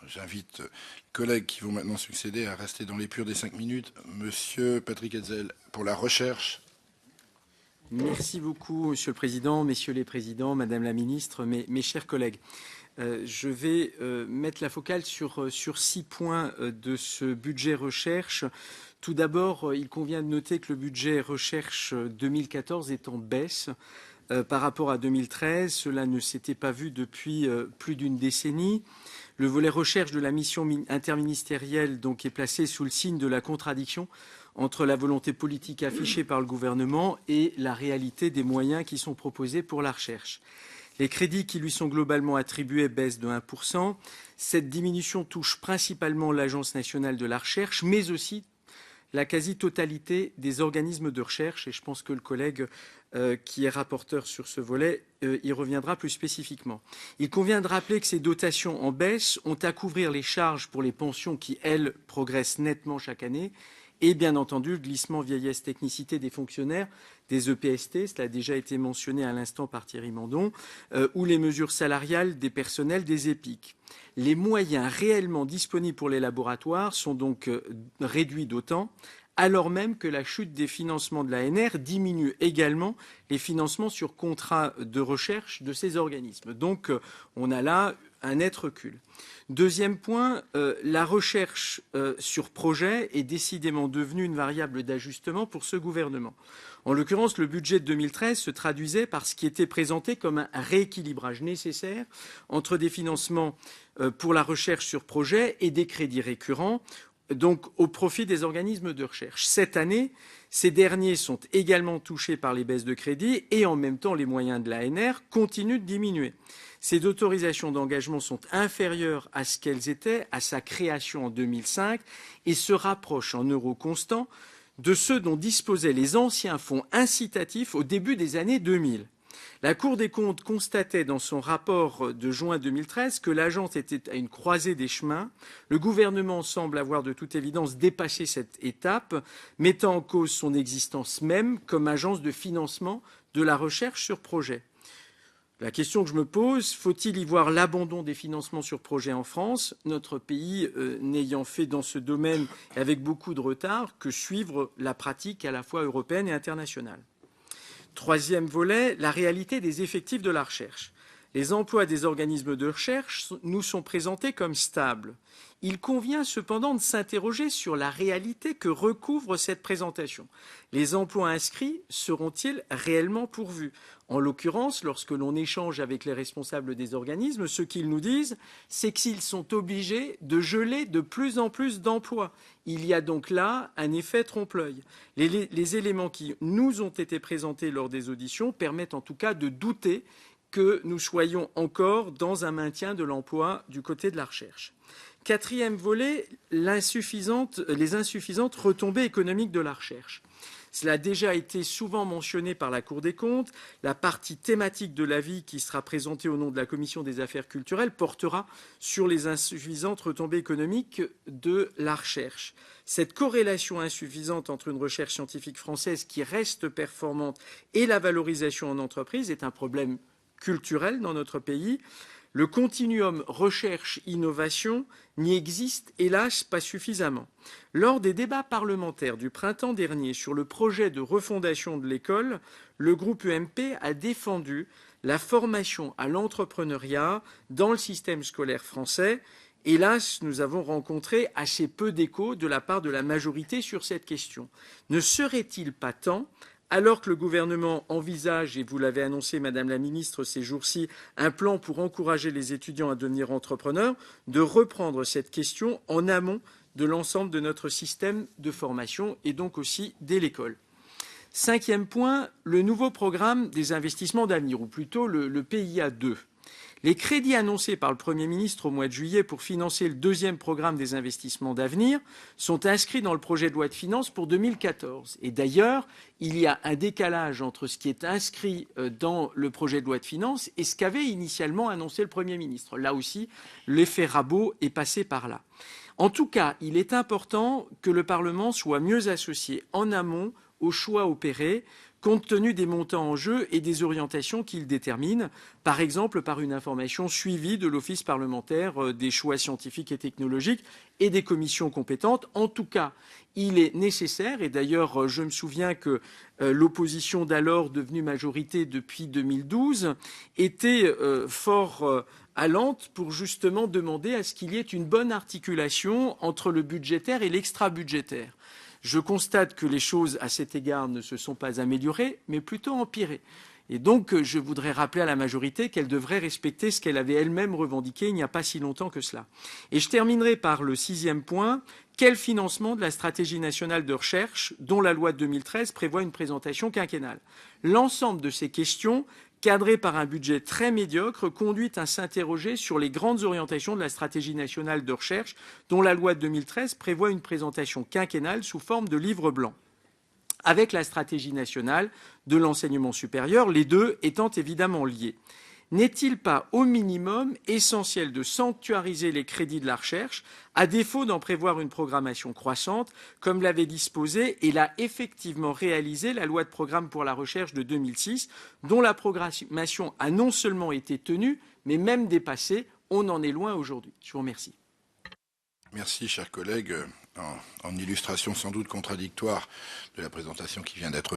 J'invite les collègues qui vont maintenant succéder à rester dans l'épure des 5 minutes. Monsieur Patrick Hetzel, pour la recherche. Merci beaucoup, Monsieur le Président, Messieurs les Présidents, Madame la Ministre, mes chers collègues. Je vais mettre la focale sur 6 points de ce budget recherche. Tout d'abord, il convient de noter que le budget recherche 2014 est en baisse par rapport à 2013. Cela ne s'était pas vu depuis plus d'une décennie. Le volet recherche de la mission interministérielle donc, est placé sous le signe de la contradiction entre la volonté politique affichée par le gouvernement et la réalité des moyens qui sont proposés pour la recherche. Les crédits qui lui sont globalement attribués baissent de 1%. Cette diminution touche principalement l'Agence nationale de la recherche, mais aussi la quasi-totalité des organismes de recherche. Et je pense que le collègue qui est rapporteur sur ce volet y reviendra plus spécifiquement. Il convient de rappeler que ces dotations en baisse ont à couvrir les charges pour les pensions qui, elles, progressent nettement chaque année. Et bien entendu, le glissement vieillesse technicité des fonctionnaires, des EPST, cela a déjà été mentionné à l'instant par Thierry Mandon, ou les mesures salariales des personnels des EPIC. Les moyens réellement disponibles pour les laboratoires sont donc réduits d'autant, alors même que la chute des financements de l'ANR diminue également les financements sur contrat de recherche de ces organismes. Donc on a là un net recul. Deuxième point, la recherche sur projet est décidément devenue une variable d'ajustement pour ce gouvernement. En l'occurrence, le budget de 2013 se traduisait par ce qui était présenté comme un rééquilibrage nécessaire entre des financements pour la recherche sur projet et des crédits récurrents, donc au profit des organismes de recherche. Cette année, ces derniers sont également touchés par les baisses de crédits et en même temps les moyens de l'ANR continuent de diminuer. Ces autorisations d'engagement sont inférieures à ce qu'elles étaient à sa création en 2005 et se rapprochent en euros constants de ceux dont disposaient les anciens fonds incitatifs au début des années 2000. La Cour des comptes constatait dans son rapport de juin 2013 que l'agence était à une croisée des chemins. Le gouvernement semble avoir de toute évidence dépassé cette étape, mettant en cause son existence même comme agence de financement de la recherche sur projet. La question que je me pose, faut-il y voir l'abandon des financements sur projet en France, notre pays n'ayant fait dans ce domaine, avec beaucoup de retard, que suivre la pratique à la fois européenne et internationale. Troisième volet, la réalité des effectifs de la recherche. Les emplois des organismes de recherche nous sont présentés comme stables. Il convient cependant de s'interroger sur la réalité que recouvre cette présentation. Les emplois inscrits seront-ils réellement pourvus ? En l'occurrence, lorsque l'on échange avec les responsables des organismes, ce qu'ils nous disent, c'est qu'ils sont obligés de geler de plus en plus d'emplois. Il y a donc là un effet trompe-l'œil. Les éléments qui nous ont été présentés lors des auditions permettent en tout cas de douter que nous soyons encore dans un maintien de l'emploi du côté de la recherche. Quatrième volet, les insuffisantes retombées économiques de la recherche. Cela a déjà été souvent mentionné par la Cour des comptes. La partie thématique de l'avis qui sera présentée au nom de la Commission des affaires culturelles portera sur les insuffisantes retombées économiques de la recherche. Cette corrélation insuffisante entre une recherche scientifique française qui reste performante et la valorisation en entreprise est un problème culturel dans notre pays. Le continuum recherche-innovation n'y existe, hélas, pas suffisamment. Lors des débats parlementaires du printemps dernier sur le projet de refondation de l'école, le groupe UMP a défendu la formation à l'entrepreneuriat dans le système scolaire français. Hélas, nous avons rencontré assez peu d'écho de la part de la majorité sur cette question. Ne serait-il pas temps, alors que le gouvernement envisage, et vous l'avez annoncé, Madame la Ministre, ces jours-ci, un plan pour encourager les étudiants à devenir entrepreneurs, de reprendre cette question en amont de l'ensemble de notre système de formation et donc aussi dès l'école. Cinquième point, le nouveau programme des investissements d'avenir, ou plutôt le PIA 2. Les crédits annoncés par le Premier ministre au mois de juillet pour financer le deuxième programme des investissements d'avenir sont inscrits dans le projet de loi de finances pour 2014. Et d'ailleurs, il y a un décalage entre ce qui est inscrit dans le projet de loi de finances et ce qu'avait initialement annoncé le Premier ministre. Là aussi, l'effet rabot est passé par là. En tout cas, il est important que le Parlement soit mieux associé en amont aux choix opérés compte tenu des montants en jeu et des orientations qu'il détermine, par exemple par une information suivie de l'Office parlementaire des choix scientifiques et technologiques et des commissions compétentes. En tout cas, il est nécessaire, et d'ailleurs je me souviens que l'opposition d'alors, devenue majorité depuis 2012, était fort allante pour justement demander à ce qu'il y ait une bonne articulation entre le budgétaire et l'extra-budgétaire. Je constate que les choses à cet égard ne se sont pas améliorées, mais plutôt empirées. Et donc, je voudrais rappeler à la majorité qu'elle devrait respecter ce qu'elle avait elle-même revendiqué il n'y a pas si longtemps que cela. Et je terminerai par le 6e point. Quel financement de la stratégie nationale de recherche, dont la loi de 2013 prévoit une présentation quinquennale? L'ensemble de ces questions, cadrées par un budget très médiocre, conduit à s'interroger sur les grandes orientations de la stratégie nationale de recherche, dont la loi de 2013 prévoit une présentation quinquennale sous forme de livre blanc, avec la stratégie nationale de l'enseignement supérieur, les deux étant évidemment liés. N'est-il pas au minimum essentiel de sanctuariser les crédits de la recherche, à défaut d'en prévoir une programmation croissante, comme l'avait disposé et l'a effectivement réalisé la loi de programme pour la recherche de 2006, dont la programmation a non seulement été tenue, mais même dépassée? On en est loin aujourd'hui. Je vous remercie. Merci, chers collègues. En illustration sans doute contradictoire de la présentation qui vient d'être